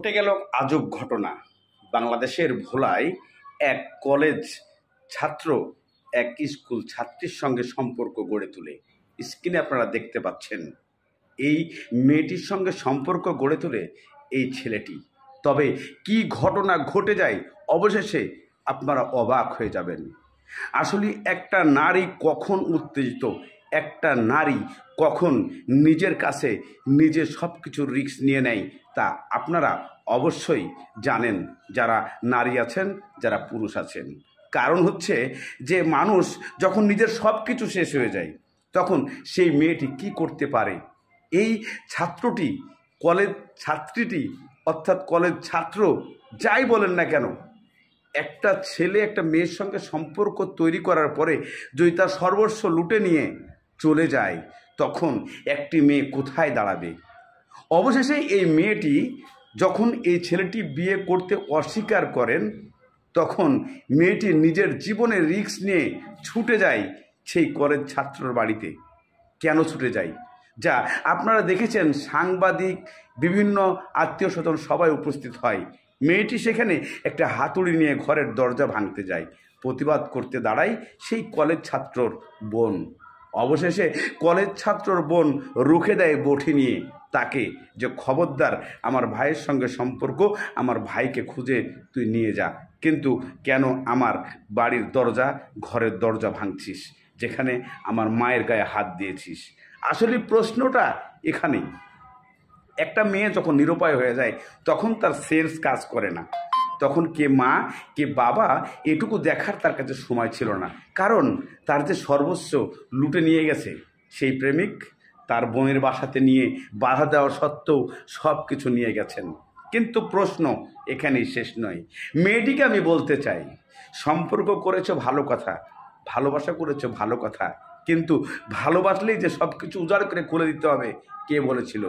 ঘটে গেল আজব ঘটনা। বাংলাদেশের ভোলায় এক কলেজ ছাত্র এক স্কুল ছাত্রীর সঙ্গে সম্পর্ক গড়ে তোলে। স্ক্রিনে আপনারা দেখতে পাচ্ছেন এই মেয়েটির সঙ্গে সম্পর্ক গড়ে তোলে এই ছেলেটি। তবে কি ঘটনা ঘটে যায় অবশেষে আপনারা অবাক হয়ে যাবেন। আসলে একটা নারী কখন উত্তেজিত, একটা নারী কখন নিজের কাছে নিজে সব কিছু রিস্ক নিয়ে নেয় তা আপনারা অবশ্যই জানেন, যারা নারী আছেন, যারা পুরুষ আছেন। কারণ হচ্ছে যে মানুষ যখন নিজের সব কিছু শেষ হয়ে যায় তখন সেই মেয়েটি কি করতে পারে। এই ছাত্রটি, কলেজ ছাত্রীটি অর্থাৎ কলেজ ছাত্র যাই বলেন না কেন, একটা ছেলে একটা মেয়ের সঙ্গে সম্পর্ক তৈরি করার পরে যদি তার সর্বস্ব লুটে নিয়ে চলে যায় তখন একটি মেয়ে কোথায় দাঁড়াবে। অবশেষে এই মেয়েটি যখন এই ছেলেটি বিয়ে করতে অস্বীকার করেন তখন মেয়েটি নিজের জীবনের রিস্ক নিয়ে ছুটে যায় সেই কলেজ ছাত্রর বাড়িতে। কেন ছুটে যায়? যা আপনারা দেখেছেন, সাংবাদিক, বিভিন্ন আত্মীয় স্বজন সবাই উপস্থিত হয়। মেয়েটি সেখানে একটা হাতুড়ি নিয়ে ঘরের দরজা ভাঙতে যায়, প্রতিবাদ করতে দাঁড়ায় সেই কলেজ ছাত্রর বোন। অবশেষে কলেজ ছাত্রর বোন রুখে দেয় বটি নিয়ে তাকে, যে খবরদার আমার ভাইয়ের সঙ্গে সম্পর্ক, আমার ভাইকে খুঁজে তুই নিয়ে যা, কিন্তু কেন আমার বাড়ির দরজা, ঘরের দরজা ভাঙছিস, যেখানে আমার মায়ের গায়ে হাত দিয়েছিস। আসলে প্রশ্নটা এখানেই। একটা মেয়ে যখন নিরুপায় হয়ে যায় তখন তার সেন্স কাজ করে না, তখন কে মা কে বাবা এটুকু দেখার তার কাছে সময় ছিল না। কারণ তার যে সর্বস্ব লুটে নিয়ে গেছে সেই প্রেমিক, তার বোনের বাসাতে নিয়ে বাধা দেওয়া সত্ত্বেও সব কিছু নিয়ে গেছেন। কিন্তু প্রশ্ন এখানেই শেষ নয়। মেয়েটিকে আমি বলতে চাই, সম্পর্ক করেছো ভালো কথা, ভালোবাসা করেছো ভালো কথা, কিন্তু ভালোবাসলেই যে সব কিছু উজাড় করে খুলে দিতে হবে কে বলেছিল?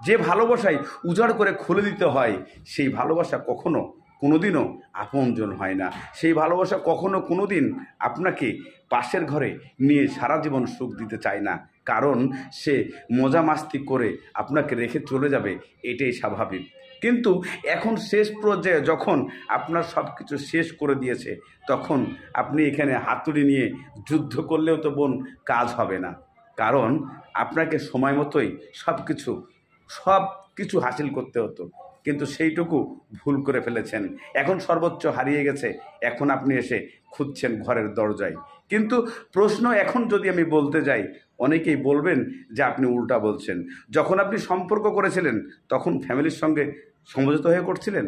যে ভালোবাসায় উজাড় করে খুলে দিতে হয় সেই ভালোবাসা কখনো কোনোদিনও আপনজন হয় না। সেই ভালোবাসা কখনো কোনোদিন আপনাকে পাশের ঘরে নিয়ে সারা জীবন সুখ দিতে চায় না, কারণ সে মজা মাস্তি করে আপনাকে রেখে চলে যাবে, এটাই স্বাভাবিক। কিন্তু এখন শেষ পর্যায়ে যখন আপনার সব কিছু শেষ করে দিয়েছে তখন আপনি এখানে হাতুড়ি নিয়ে যুদ্ধ করলেও তো বোন কাজ হবে না, কারণ আপনাকে সময় মতোই সব কিছু হাসিল করতে হতো, কিন্তু সেইটুকু ভুল করে ফেলেছেন। এখন সর্বোচ্চ হারিয়ে গেছে, এখন আপনি এসে খুঁজছেন ঘরের দরজায়। কিন্তু প্রশ্ন এখন যদি আমি বলতে যাই, অনেকেই বলবেন যে আপনি উল্টা বলছেন। যখন আপনি সম্পর্ক করেছিলেন তখন ফ্যামিলির সঙ্গে সমঝোতা হয়ে করছিলেন,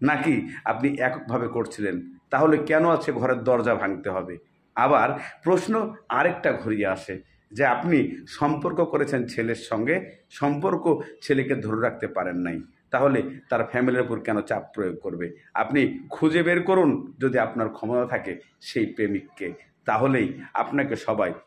নাকি আপনি এককভাবে করছিলেন? তাহলে কেন আছে ঘরের দরজা ভাঙতে হবে? আবার প্রশ্ন আরেকটা ঘুরিয়ে আসে যে আপনি সম্পর্ক করেছেন ছেলের সঙ্গে, সম্পর্ক ছেলেকে ধরে রাখতে পারেন নাই, তাহলে তার ফ্যামিলির উপর কেন চাপ প্রয়োগ করবে? আপনি খুঁজে বের করুন, যদি আপনার ক্ষমতা থাকে সেই প্রেমিককে, তাহলেই আপনাকে সবাই